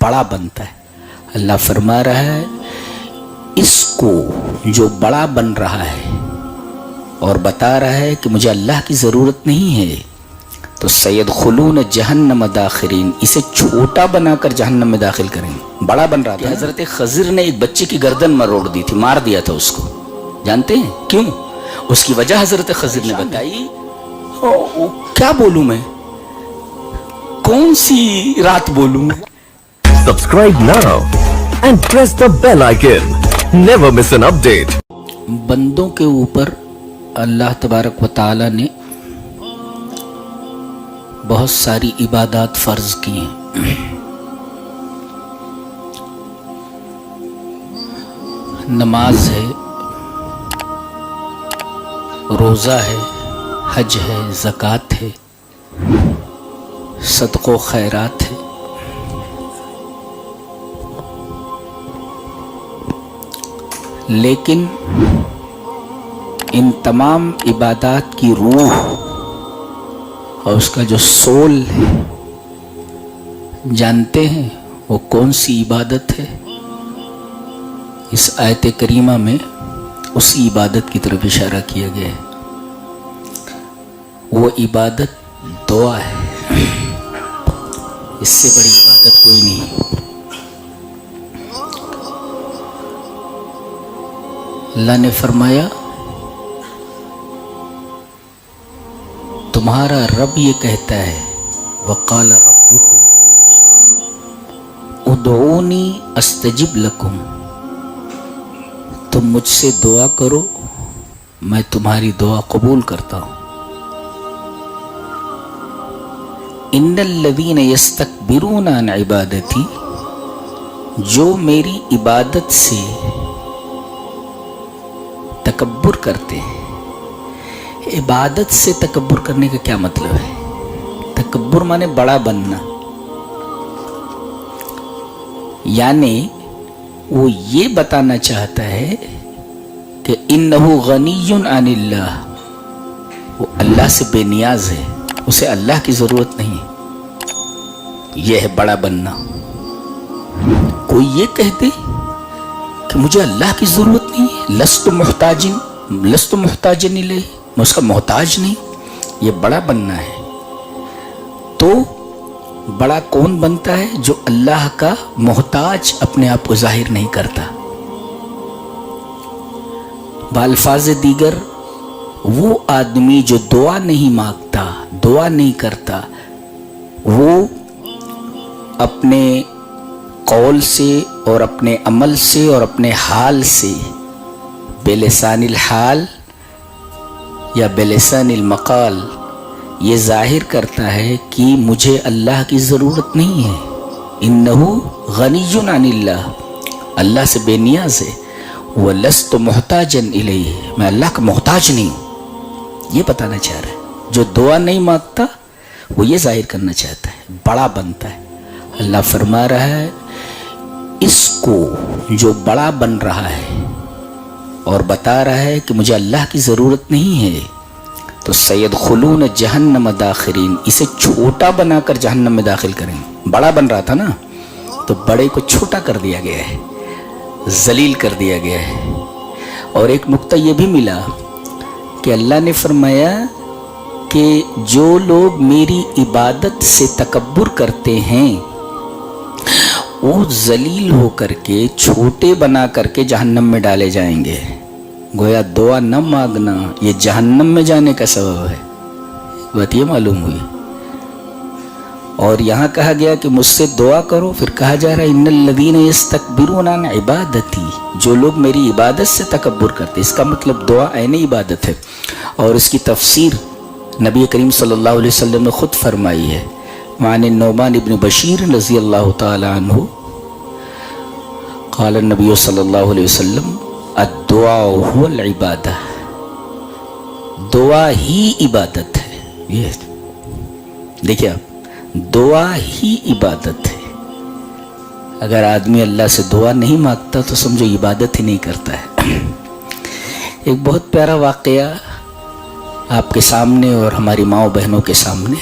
بڑا بنتا ہے. اللہ فرما رہا ہے اس کو جو بڑا بن رہا ہے اور بتا رہا ہے کہ مجھے اللہ کی ضرورت نہیں ہے، تو سیدخلون جہنم داخرین، اسے چھوٹا بنا کر جہنم میں داخل کریں گے. بڑا بن رہا تھا. حضرت خضر نے ایک بچے کی گردن مروڑ دی تھی، مار دیا تھا اس کو. جانتے ہیں کیوں؟ اس کی وجہ حضرت خضر نے بتائی. کیا بولوں میں، کون سی رات بولوں میں. Subscribe now and press the bell icon. Never miss an update. بندوں کے اوپر اللہ تبارک و تعالی نے بہت ساری عبادات فرض کی ہیں. نماز ہے، روزہ ہے، حج ہے، زکوٰۃ ہے، صدقہ و خیرات ہے. لیکن ان تمام عبادات کی روح اور اس کا جو سول ہے، جانتے ہیں وہ کون سی عبادت ہے؟ اس آیت کریمہ میں اسی عبادت کی طرف اشارہ کیا گیا ہے. وہ عبادت دعا ہے. اس سے بڑی عبادت کوئی نہیں. اللہ نے فرمایا تمہارا رب یہ کہتا ہے وقال ربکم ادعونی استجب لکم، تم مجھ سے دعا کرو میں تمہاری دعا قبول کرتا ہوں. ان الذین یستکبرون عن عبادتی، جو میری عبادت سے تکبر کرتے ہیں. عبادت سے تکبر کرنے کا کیا مطلب ہے؟ تکبر مانے بڑا بننا، یعنی وہ یہ بتانا چاہتا ہے کہ انہ غنی عن اللہ، وہ اللہ سے بے نیاز ہے، اسے اللہ کی ضرورت نہیں. یہ ہے بڑا بننا. کوئی یہ کہہ دے کہ مجھے اللہ کی ضرورت نہیں ہے، لست محتاجن الیہ، میں اس کا محتاج نہیں، یہ بڑا بننا ہے. تو بڑا کون بنتا ہے؟ جو اللہ کا محتاج اپنے آپ کو ظاہر نہیں کرتا. بالفاظ دیگر وہ آدمی جو دعا نہیں مانگتا، دعا نہیں کرتا، وہ اپنے قول سے اور اپنے عمل سے اور اپنے حال سے بلسان الحال یا بلسان المقال یہ ظاہر کرتا ہے کہ مجھے اللہ کی ضرورت نہیں ہے. انہ غنی عن اللہ، اللہ سے بے نیاز ہے. وَلَسْتُ مُحْتَاجًا إِلَيْهِ، میں اللہ کا محتاج نہیں ہوں. یہ بتانا چاہ رہا ہے. جو دعا نہیں مانگتا وہ یہ ظاہر کرنا چاہتا ہے، بڑا بنتا ہے. اللہ فرما رہا ہے اس کو جو بڑا بن رہا ہے اور بتا رہا ہے کہ مجھے اللہ کی ضرورت نہیں ہے، تو سیدخلون جہنم داخرین، اسے چھوٹا بنا کر جہنم میں داخل کریں. بڑا بن رہا تھا نا، تو بڑے کو چھوٹا کر دیا گیا ہے، ذلیل کر دیا گیا ہے. اور ایک نقطہ یہ بھی ملا کہ اللہ نے فرمایا کہ جو لوگ میری عبادت سے تکبر کرتے ہیں وہ ذلیل ہو کر کے، چھوٹے بنا کر کے جہنم میں ڈالے جائیں گے. گویا دعا نہ مانگنا یہ جہنم میں جانے کا سبب ہے. بات یہ معلوم ہوئی. اور یہاں کہا گیا کہ مجھ سے دعا کرو، پھر کہا جا رہا ہے ان الذین یستکبرون عن عبادتی، جو لوگ میری عبادت سے تکبر کرتے. اس کا مطلب دعا عین عبادت ہے. اور اس کی تفسیر نبی کریم صلی اللہ علیہ وسلم نے خود فرمائی ہے. وعن النعمان بن بشیر رضی اللہ تعالی عنہ قال النبی صلی اللہ علیہ وسلم الدعاء هو العبادہ، دعا ہی عبادت ہے. یہ دیکھیں آپ، دعا ہی عبادت ہے. اگر آدمی اللہ سے دعا نہیں مانگتا تو سمجھو عبادت ہی نہیں کرتا ہے. ایک بہت پیارا واقعہ آپ کے سامنے اور ہماری ماؤں بہنوں کے سامنے،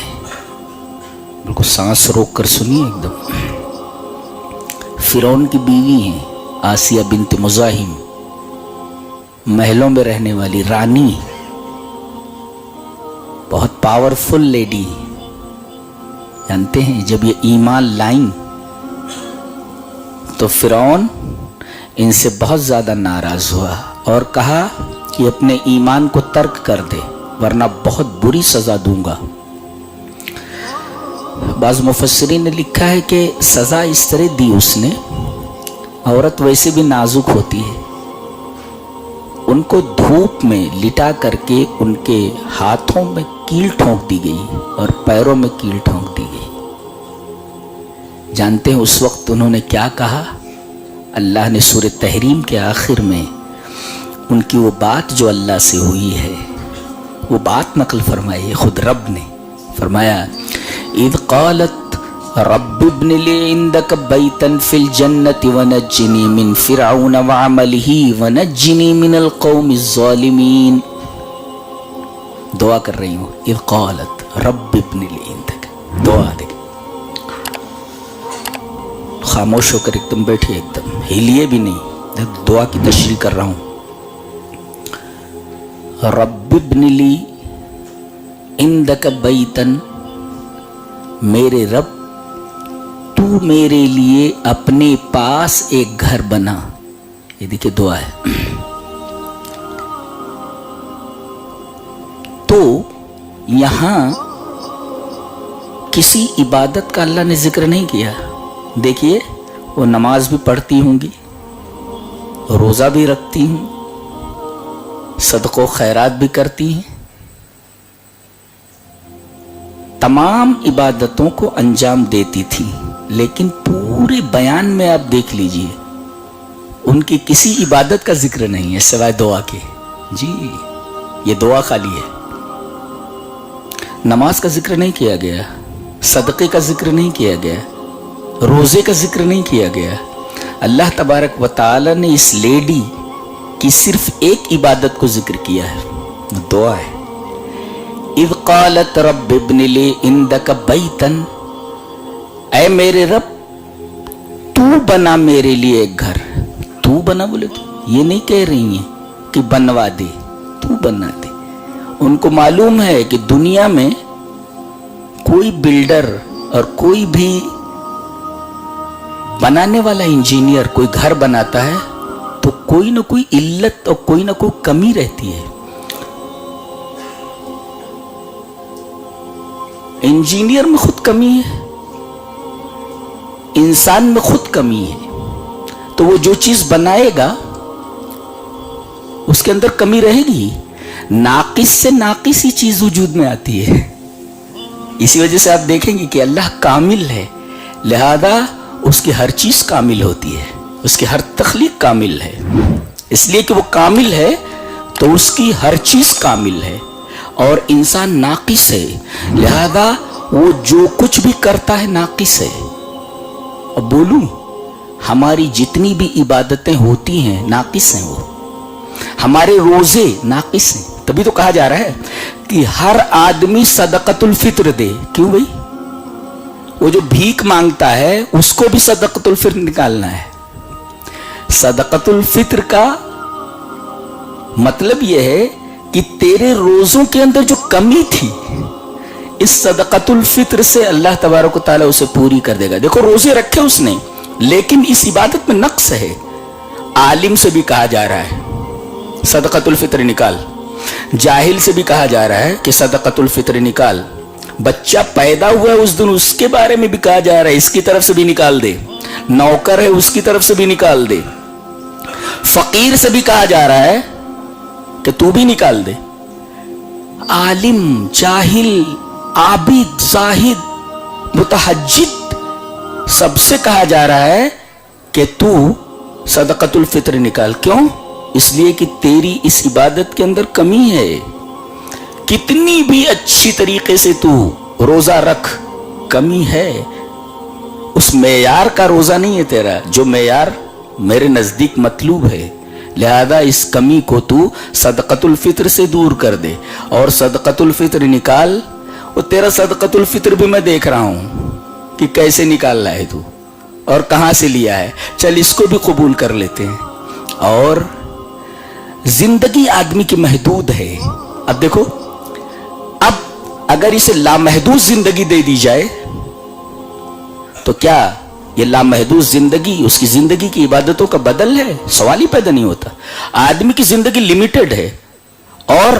بالکل سانس روک کر سنیے ایک دم. फिरौन की बीवी हैं, आसिया बिन्त मुजाहिम, महलों में रहने वाली रानी, बहुत पावरफुल लेडी। जानते हैं जब ये ईमान लाइन तो फिरौन इनसे बहुत ज्यादा नाराज हुआ और कहा कि अपने ईमान को तर्क कर दे वरना बहुत बुरी सजा दूंगा। बाज़ मुफस्सिरीन ने लिखा है कि सजा इस तरह दी उसने, औरत वैसे भी नाजुक होती है, उनको धूप में लिटा करके उनके हाथों में कील ठोंक दी गई और पैरों में कील ठोंक दी गई। जानते हैं उस वक्त उन्होंने क्या कहा? अल्लाह ने सूरह तहरीम के आखिर में उनकी वो बात जो अल्लाह से हुई है वो बात नकल फरमाई है। खुद रब ने फरमाया, इद क़ालत रब्बि इब्नि ली इंदक बैतन फिल जन्नति वनज्जिनी मिन फिरऔन व अमलिही वनज्जिनी मिनल क़ौमिज़ ज़ालिमीन। दुआ कर रही हूँ, इद क़ालत रब्बि इब्नि ली इंदक। दुआ देख, खामोश होकर एकदम बैठिए, एकदम हिलिए भी नहीं, दुआ की तशरीह कर रहा हूँ। रब्बि इब्नि ली इंदक बैतन, मेरे रब तू मेरे लिए अपने पास एक घर बना। ये देखिए दुआ है। तो यहां किसी इबादत का अल्लाह ने जिक्र नहीं किया। देखिए वो नमाज भी पढ़ती होंगी, रोजा भी रखती हूँ, सदको खैरात भी करती हैं, तमाम इबादतों को अंजाम देती थी, लेकिन पूरे बयान में आप देख लीजिए उनकी किसी इबादत का जिक्र नहीं है सिवाय दुआ के। जी ये दुआ खाली है, नमाज का जिक्र नहीं किया गया, सदक़े का जिक्र नहीं किया गया, रोजे का जिक्र नहीं किया गया। अल्लाह तबारक व तआला ने इस लेडी की सिर्फ एक इबादत को जिक्र किया है, दुआ है। इज़ क़ालत रब्बि इब्नि ली इंदक बैतन, ऐ मेरे रब तू बना मेरे लिए एक घर। तू बना बोले तो ये नहीं कह रही है कि बनवा दे, तू बना दे। उनको मालूम है कि दुनिया में कोई बिल्डर और कोई भी बनाने वाला इंजीनियर कोई घर बनाता है तो कोई ना कोई इल्लत और कोई ना कोई कमी रहती है। इंजीनियर में खुद कमी है, इंसान में खुद कमी है, तो वो जो चीज बनाएगा उसके अंदर कमी रहेगी। नाकिस से नाकिस ही चीज वजूद में आती है। इसी वजह से आप देखेंगे कि अल्लाह कामिल है, लिहाजा उसकी हर चीज कामिल होती है, उसकी हर तख्लीक कामिल है। इसलिए कि वो कामिल है तो उसकी हर चीज कामिल है, और इंसान नाकिस है, लिहाजा वो जो कुछ भी करता है नाकिस है। अब बोलूं, हमारी जितनी भी इबादतें होती हैं नाकिस हैं, वो हमारे रोजे नाकिस हैं। तभी तो कहा जा रहा है कि हर आदमी सदक़तुल फित्र दे। क्यों भाई? वो जो भीख मांगता है उसको भी सदक़तुल फित्र निकालना है। सदक़तुल फित्र का मतलब यह है कि तेरे रोजों के अंदर जो कमी थी, इस सदक़तुल फित्र से अल्लाह तबारक व तआला उसे पूरी कर देगा। देखो रोजे रखे उसने, लेकिन इस इबादत में नक्स है। आलिम से भी कहा जा रहा है सदक़तुल फित्र निकाल, जाहिल से भी कहा जा रहा है कि सदक़तुल फित्र निकाल, बच्चा पैदा हुआ है उस दिन उसके बारे में भी कहा जा रहा है इसकी तरफ से भी निकाल दे, नौकर है उसकी तरफ से भी निकाल दे, फकीर से भी कहा जा रहा है कि तू भी निकाल दे। आलिम, जाहिल, आबिद, जाहिद, मुतहज्जिद, सबसे कहा जा रहा है कि तू सदक़तुल फित्र निकाल। क्यों? इसलिए कि तेरी इस इबादत के अंदर कमी है। कितनी भी अच्छी तरीके से तू रोजा रख, कमी है। उस मेयार का रोजा नहीं है तेरा जो मेयार मेरे नजदीक मतलूब है। लिहाजा इस कमी को तू सदक़तुल फित्र से दूर कर दे और सदक़तुल फित्र निकाल। वो तेरा सदक़तुल फित्र भी मैं देख रहा हूं कि कैसे निकाल रहा है तू। اور کہاں سے لیا ہے؟ چل اس کو بھی قبول کر لیتے ہیں. اور زندگی آدمی کی محدود ہے. اب دیکھو، اب اگر اسے لامحدود زندگی دے دی جائے تو کیا یہ لامحدود زندگی اس کی زندگی کی عبادتوں کا بدل ہے؟ سوال ہی پیدا نہیں ہوتا. آدمی کی زندگی لمیٹڈ ہے اور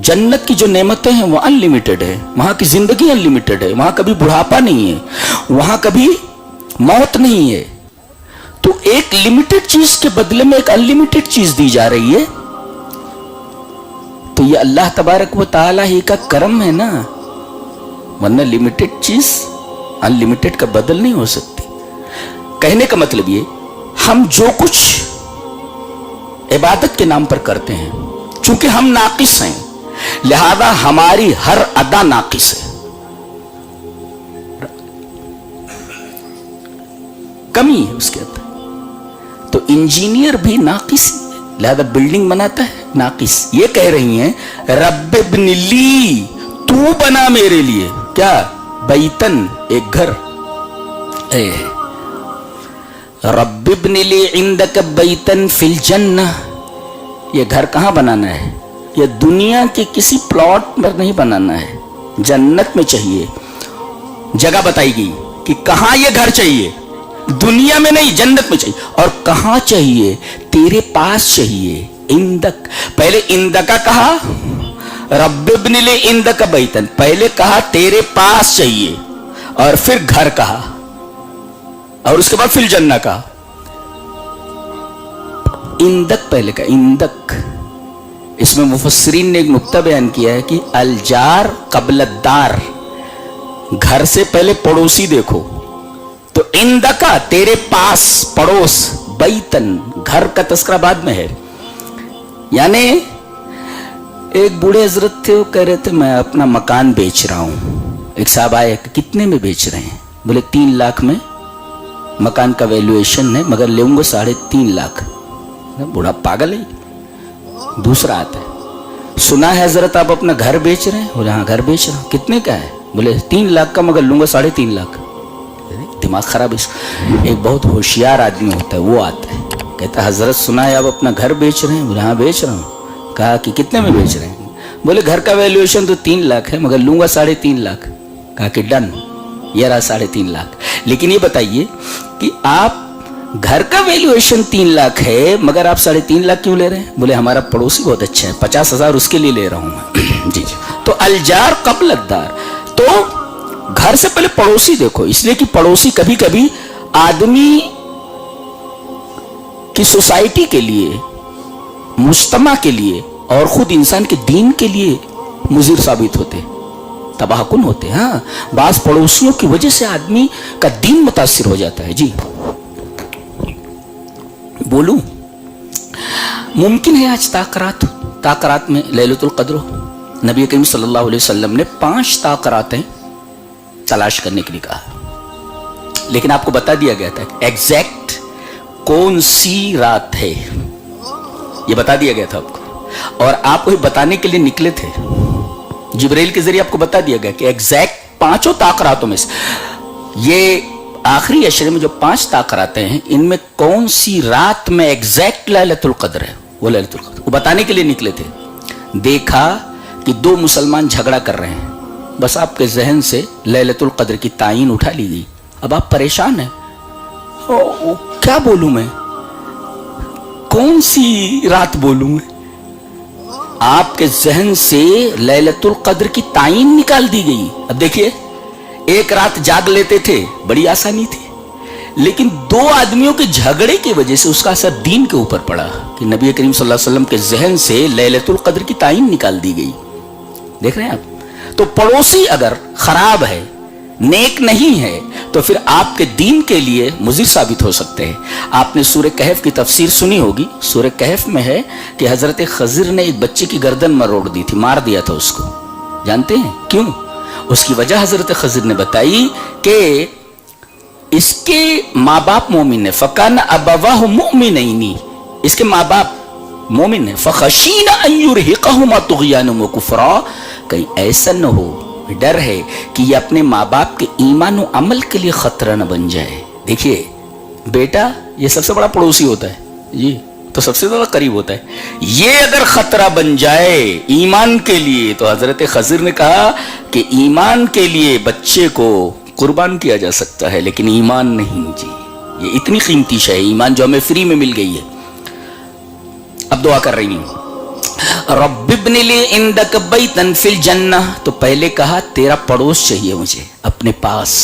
جنت کی جو نعمتیں ہیں وہ ان لمیٹڈ ہے. وہاں کی زندگی ان لمیٹڈ ہے. وہاں کبھی بڑھاپا نہیں ہے, وہاں کبھی موت نہیں ہے. تو ایک لمیٹڈ چیز کے بدلے میں ایک ان لمیٹڈ چیز دی جا رہی ہے. تو یہ اللہ تبارک و تعالیٰ ہی کا کرم ہے نا, ورنہ لمیٹڈ چیز ان لمیٹڈ کا بدل نہیں ہو سکتی. کہنے کا مطلب یہ, ہم جو کچھ عبادت کے نام پر کرتے ہیں, چونکہ ہم ناقص ہیں لہذا ہماری ہر ادا ناقص ہے, کمی ہے اس کے اندر. تو انجینئر بھی ناقص ہے لہذا بلڈنگ بناتا ہے ناقص. یہ کہہ رہی ہیں رب ابن لی, تو بنا میرے لیے کیا, بیتن, ایک گھر. رب ابن لی عندک بیتن فی الجنہ, یہ گھر کہاں بنانا ہے؟ یہ دنیا کے کسی پلاٹ پر نہیں بنانا ہے, جنت میں چاہیے. جگہ بتائی گئی کہ کہاں یہ گھر چاہیے, دنیا میں نہیں جنت میں چاہیے. اور کہاں چاہیے؟ تیرے پاس چاہیے. اندک, پہلے اندکا کہا, رب ابن لی اندک بیتن, پہلے کہا تیرے پاس چاہیے, اور پھر گھر کہا, اور اس کے بعد فی الجنہ کہا. اندک پہلے کا, اندک. اس میں مفسرین نے ایک نقطہ بیان کیا ہے کہ الجار قبل الدار, گھر سے پہلے پڑوسی دیکھو. تو اندکا تیرے پاس, پڑوس, بیتن گھر کا تذکرہ بعد میں ہے. یعنی ایک بوڑھے حضرت تھے, وہ کہہ رہے تھے میں اپنا مکان بیچ رہا ہوں. ایک صاحب آئے, کتنے میں بیچ رہے ہیں؟ بولے 3 لاکھ میں مکان کا ویلیویشن ہے, مگر لوں گا 3.5 لاکھ. بوڑھا پاگل ہے. دوسرا آتا ہے, سنا ہے حضرت آپ اپنا گھر بیچ رہے ہیں؟ بولے ہاں گھر بیچ رہا ہوں. کتنے کا ہے؟ بولے 3 لاکھ کا, مگر لوں گا 3.5 لاکھ. دماغ خراب. ایک بہت ہوشیار آدمی ہوتا ہے, وہ آتا ہے کہتا ہے حضرت سنا ہے آپ اپنا گھر بیچ رہے ہیں؟ بولے ہاں بیچ رہا ہوں. کہا کہ کتنے میں بیچ رہے ہیں؟ بولے گھر کا ویلیویشن تو 3 لاکھ ہے, مگر لوں گا 3.5 لاکھ. کہا کہ ڈن, یہ رہا 3.5 لاکھ. لیکن یہ بتائیے کہ آپ گھر کا ویلیویشن 3 لاکھ ہے, مگر آپ 3.5 لاکھ کیوں لے رہے ہیں؟ بولے ہمارا پڑوسی بہت اچھا ہے, 50,000 اس کے لیے لے رہا ہوں میں. جی. تو الجار قبل الدار, تو گھر سے پہلے پڑوسی دیکھو, اس لیے کہ پڑوسی کبھی کبھی آدمی کی سوسائٹی کے لیے, مجتمع کے لیے, اور خود انسان کے دین کے لیے مضر ثابت ہوتے, تباہ کن ہوتے. ہاں, بعض پڑوسیوں کی وجہ سے آدمی کا دین متاثر ہو جاتا ہے. جی بولوں, ممکن ہے آج تاقرات میں لیلۃ القدر ہو. نبی کریم صلی اللہ علیہ وسلم نے 5 تاقراتیں تلاش کرنے کے لیے کہا, لیکن آپ کو بتا دیا گیا تھا ایگزیکٹ کون سی رات ہے, یہ بتا دیا گیا تھا آپ کو. اور آپ کو بتانے کے لیے نکلے تھے, جبرائیل کے ذریعے آپ کو بتا دیا گیا کہ ایگزیکٹ 5 تاقراتوں میں سے یہ آخری عشرے میں جو 5 تاقراتیں ہیں, ان میں کون سی رات میں ایگزیکٹ لیلۃ القدر ہے, وہ لیلۃ القدر وہ بتانے کے لیے نکلے تھے. دیکھا کہ 2 مسلمان جھگڑا کر رہے ہیں, بس آپ کے ذہن سے لیلۃ القدر کی تعین اٹھا لی گئی. اب آپ پریشان ہیں, کیا بولوں میں, کون سی رات بولوں میں؟ آپ کے ذہن سے لیلۃ القدر کی تعین نکال دی گئی. اب دیکھیے, ایک رات جاگ لیتے تھے, بڑی آسانی تھی, لیکن 2 آدمیوں کے جھگڑے کی وجہ سے اس کا اثر دین کے اوپر پڑا کہ نبی کریم صلی اللہ علیہ وسلم کے ذہن سے لیلۃ القدر کی تعین نکال دی گئی. دیکھ رہے ہیں آپ. تو پڑوسی اگر خراب ہے, نیک نہیں ہے, تو پھر آپ کے دین کے لیے مضر ثابت ہو سکتے ہیں. آپ نے سورہ کہف کی تفسیر سنی ہوگی. سورہ کہف میں ہے کہ حضرت خضر نے ایک بچے کی گردن مروڑ دی تھی, مار دیا تھا اس کو. جانتے ہیں کیوں؟ اس کی وجہ حضرت خضر نے بتائی کہ اس کے ماں باپ مومن ہیں, فَكَانَ أَبَوَاهُ مُؤْمِنَيْنِ, اس کے ماں باپ مومن ہیں, فَخَشِينَ أَن يُرْهِقَهُمَا طُغْيَانًا وَكُفْرًا, کہیں ایسا نہ ہو, ڈر ہے کہ یہ اپنے ماں باپ کے ایمان و عمل کے لیے خطرہ نہ بن جائے. देखिए बेटा ये सबसे बड़ा पड़ोसी होता है जी, तो सबसे ज्यादा करीब होता है। ये अगर खतरा बन जाए ईमान के लिए, तो हजरत खज़िर ने कहा कि ईमान के लिए बच्चे को कुर्बान किया जा सकता है, लेकिन ईमान नहीं जी। ये इतनी कीमती शय है ईमान, जो हमें फ्री में मिल गई है। अब दुआ कर रही हूं, रब्बिब्नि ली इंदक बैतन फिल जन्नह। तो पहले कहा तेरा पड़ोस चाहिए मुझे अपने पास,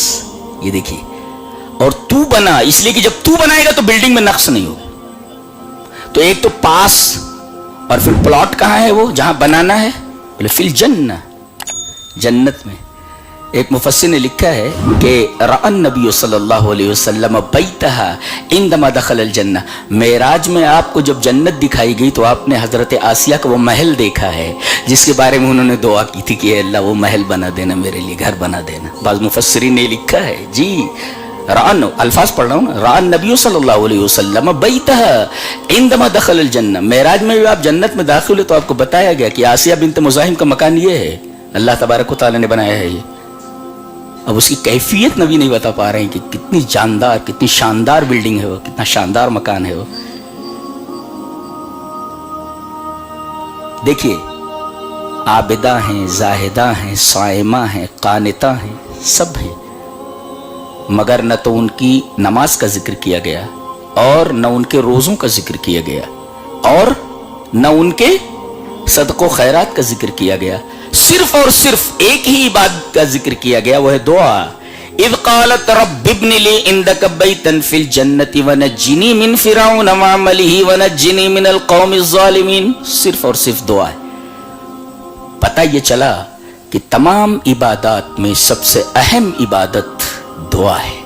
ये देखिए, और तू बना, इसलिए कि जब तू बनाएगा तो बिल्डिंग में नक्श नहीं होगा। तो एक तो पास, और फिर प्लॉट कहां है वो जहां बनाना है, बोले फिल जन्नह, जन्नत में। एक मुफस्सिर ने लिखा है कि रअन नबी सल्लल्लाहु अलैहि वसल्लम बैतहा इंदमा दखल जन्नह। मेराज में आपको जब जन्नत दिखाई गई तो आपने हजरत आसिया का वो महल देखा है जिसके बारे में उन्होंने दुआ की थी कि अल्लाह वो महल बना देना, मेरे लिए घर बना देना। बाज़ मुफस्सिरीन ने लिखा है जी, रान अल्फाज पढ़ रहा हूँ ना, रान नबी सल्लल्लाहु अलैहि वसल्लम बैतहा इंदमा दखल जन्नह। मेराज में जब आप जन्नत में दाखिल हुए तो आपको बताया गया कि आसिया बिन्त मुज़ाहिम का मकान ये है, अल्लाह तबारक व तआला ने बनाया है ये। अब उसकी कैफियत नबी नहीं बता पा रहे हैं कि कितनी जानदार, कितनी शानदार बिल्डिंग है वो, कितना शानदार मकान है वो। देखिए आबिदा हैं, जाहिदा हैं, साइमा हैं, कानिता हैं, सब हैं, मगर न तो उनकी नमाज का जिक्र किया गया और न उनके रोज़ों का जिक्र किया गया और न उनके सदक़ो खैरात का जिक्र किया गया। सिर्फ और सिर्फ एक ही इबादत का जिक्र किया गया, वो है दुआ। इज़ क़ालत रब्बिब्नि ली इंदक बैतन फिल जन्नति वनज्जिनी मिन फ़िरऔन व अमलिही वनज्जिनी मिनल क़ौमिज़ ज़ालिमीन। सिर्फ और सिर्फ दुआ है। पता ये चला कि तमाम इबादत में सबसे अहम इबादत दुआ है।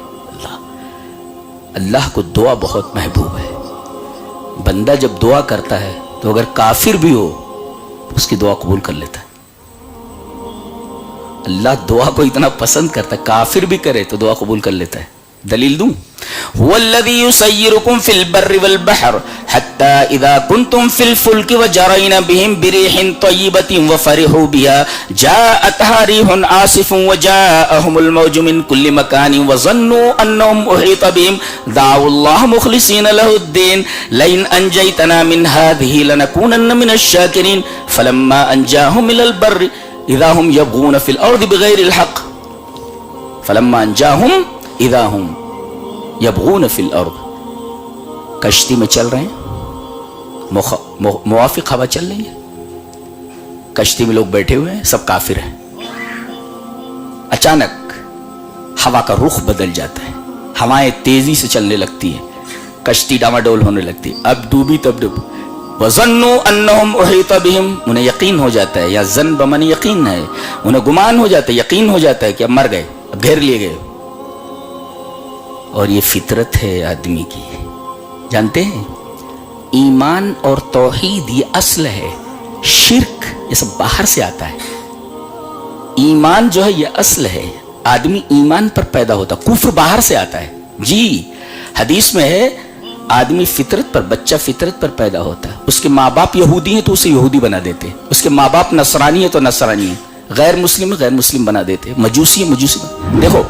अल्लाह को दुआ बहुत महबूब है। बंदा जब दुआ करता है तो अगर काफिर भी हो उसकी दुआ कबूल कर लेता है। अल्लाह दुआ को इतना पसंद करता है, काफिर भी करे तो दुआ कबूल कर लेता है। दलील दूं, हुवल्लज़ी युसय्यिरुकुम फिल बर्रि वल बहर हत्ता इज़ा कुंतुम फिल फुल्कि व जरयना बिहिम बिरिहिन तय्यिबतिन व फरिहू बिहा जाअतहा रिहुन आसिफुन व जाअहुमुल मौजु मिन कुल्लि मकानिन व ज़न्नु अन्नहुम उहीता बिहिम दाउल्लाह मुखलिसीन लहुद्दीन लइन अंजयतना मिन हाज़िहि लनकूनन्न मिनश शाकिरीन फलम्मा अंजाहुम मिनल बर्रि इज़ा हुम यबगून फिल अर्दि बिगैरिल हक़ फलम्मा अंजाहुम इज़ा हुम यबगून फिल अर्द। कश्ती में चल रहे हैं, मुवाफिक हवा चल रही है, कश्ती में लोग बैठे हुए हैं, सब काफिर हैं। अचानक हवा का रुख बदल जाता है, हवाएं तेजी से चलने लगती है, कश्ती डामाडोल होने लगती है। अब डूबी तब डूब। वज़न्नु अन्नहुम उहीता बिहिम, उन्हें यकीन हो जाता है, या ज़न बमन यकीन है, उन्हें गुमान हो जाता है, यकीन हो जाता है कि अब मर गए, अब घेर लिए गए। और ये फितरत है आदमी की, जानते हैं, ईमान और तौहीद ये असल है, शिर्क ये सब बाहर से आता है। ईमान जो है ये असल है, आदमी ईमान पर पैदा होता, कुफ्र बाहर से आता है जी। हदीस में है आदमी फितरत पर, बच्चा फितरत पर पैदा होता है। उसके माँ बाप यहूदी हैं तो उसे यहूदी बना देते, उसके माँ बाप नसरानी है तो नसरानी, गैर मुस्लिम है गैर मुस्लिम बना देते, मजूसी है मजूसी। देखो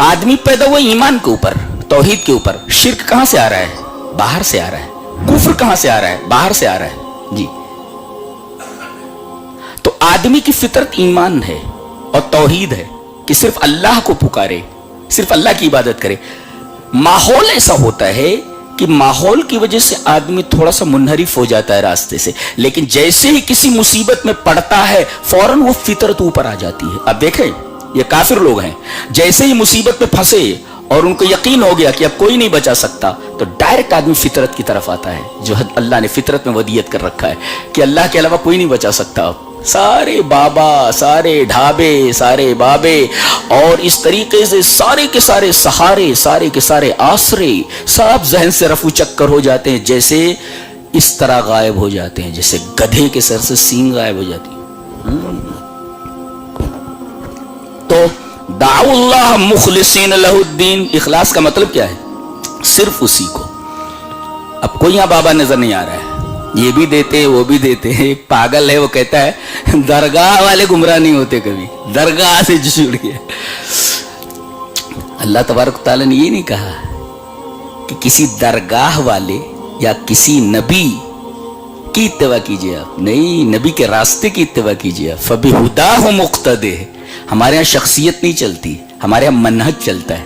आदमी पैदा हुआ ईमान के ऊपर, तौहीद के ऊपर। शिर्क कहां से आ रहा है? बाहर से आ रहा है। कुफ्र कहां से आ रहा है? बाहर से आ रहा है जी। तो आदमी की फितरत ईमान है और तौहीद है कि सिर्फ अल्लाह को पुकारे, सिर्फ अल्लाह की इबादत करे। माहौल ऐसा होता है कि माहौल की वजह से आदमी थोड़ा सा मुनहरिफ हो जाता है रास्ते से, लेकिन जैसे ही किसी मुसीबत में पड़ता है फौरन वो फितरत ऊपर आ जाती है। अब देखें ये काफिर लोग हैं, जैसे ही मुसीबत में फंसे और उनको यकीन हो गया कि अब कोई नहीं बचा सकता, तो डायरेक्ट आदमी फितरत की तरफ आता है, जो अल्लाह ने फितरत में वदियत कर रखा है कि अल्लाह के अलावा कोई नहीं बचा सकता। सारे बाबा, सारे ढाबे, सारे बाबे और इस तरीके से सारे के सारे सहारे, सारे के सारे आसरे सब जहन से रफू चक्कर हो जाते हैं, जैसे इस तरह गायब हो जाते हैं, जैसे गधे के सर से सींग गायब हो जाती है। तो दाउल्लाह मुखलिसीन लहुद्दीन, इखलास का मतलब क्या है? सिर्फ उसी को। अब कोई यहां बाबा नजर नहीं आ रहा है, ये भी देते हैं वो भी देते हैं। एक पागल है वो कहता है दरगाह वाले गुमराह नहीं होते कभी, दरगाह से जुड़ गया। اللہ تبارک و تعالیٰ نے یہ نہیں کہا کہ کسی درگاہ والے یا کسی نبی کی اتباع کیجئے آپ، نہیں، نبی کے راستے کی اتباع کیجئے آپ. فَبِهُدَاهُ مُقْتَدِهْ. ہمارے ہاں شخصیت نہیں چلتی، ہمارے ہاں منہج چلتا ہے.